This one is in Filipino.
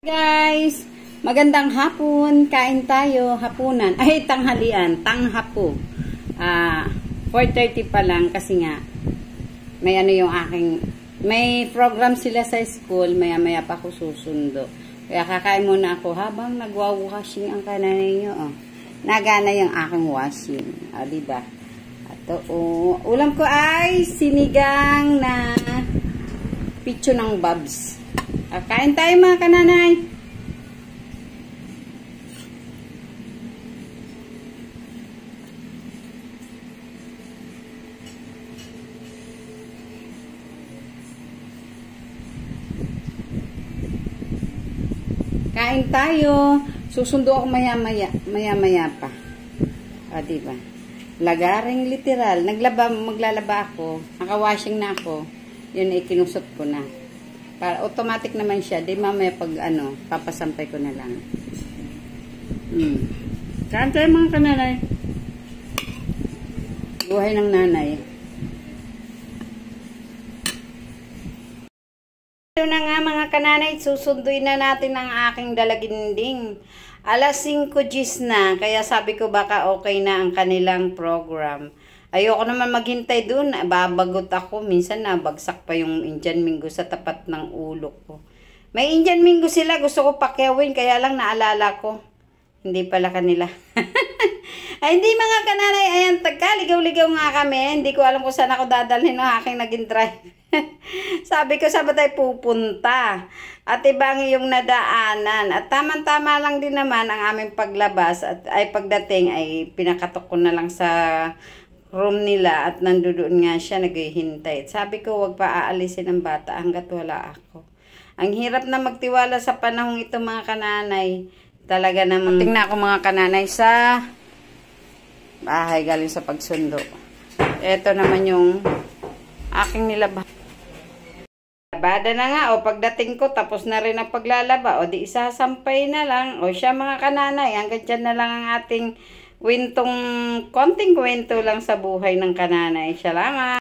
Guys, magandang hapon. Kain tayo, hapunan. Ay, tanghalian, tanghapo. 4:30 pa lang kasi nga may may program sila sa school, maya-maya pa ako susundo. Kaya kakain muna ako habang nagwa-washing ang kananay nyo. Oh. Nagana yung aking washing. Diba? At ulam ko ay sinigang na picho ng babs. Kain tayo mga kananay. Kain tayo. Susundo ako maya-maya pa. Diba? Lagaring literal. Maglalaba ako. Naka-washing na ako. Yun ay kinusot ko na. Para automatic naman siya. Di mamaya pag papasampay ko na lang. Kain tayo mga kananay. Buhay ng nanay. Ito na nga mga kananay, susunduin na natin ang aking dalaginding. 5:10 na, kaya sabi ko baka okay na ang kanilang program. Ayoko naman maghintay dun, babagot ako. Minsan nabagsak pa yung Indian Mingo sa tapat ng ulo ko. May Indian Mingo sila, gusto ko pakyawin, kaya lang naalala ko. Hindi pala kanila. Ay, hindi mga kananay, ayan, tagkaligaw-ligaw nga kami. Hindi ko alam kung saan ako dadalhin ng aking naging drive. Sabi ko, saan ba tayo pupunta? At ibang yung nadaanan. At tamang-tama lang din naman ang aming paglabas. At ay pagdating ay pinakatok ko na lang sa room nila. At nandoon nga siya naghihintay. Sabi ko, wag pa aalisin ang bata hanggat wala ako. Ang hirap na magtiwala sa panahong ito mga kananay. Talaga naman. Tingnan ako mga kananay sa bahay galing sa pagsundo. Ito naman yung aking nilabas. Labada na nga, pagdating ko, tapos na rin ang paglalaba, di isasampay na lang, siya mga kananay, hanggang dyan na lang ang ating konting kwento lang sa buhay ng kananay. Salamat!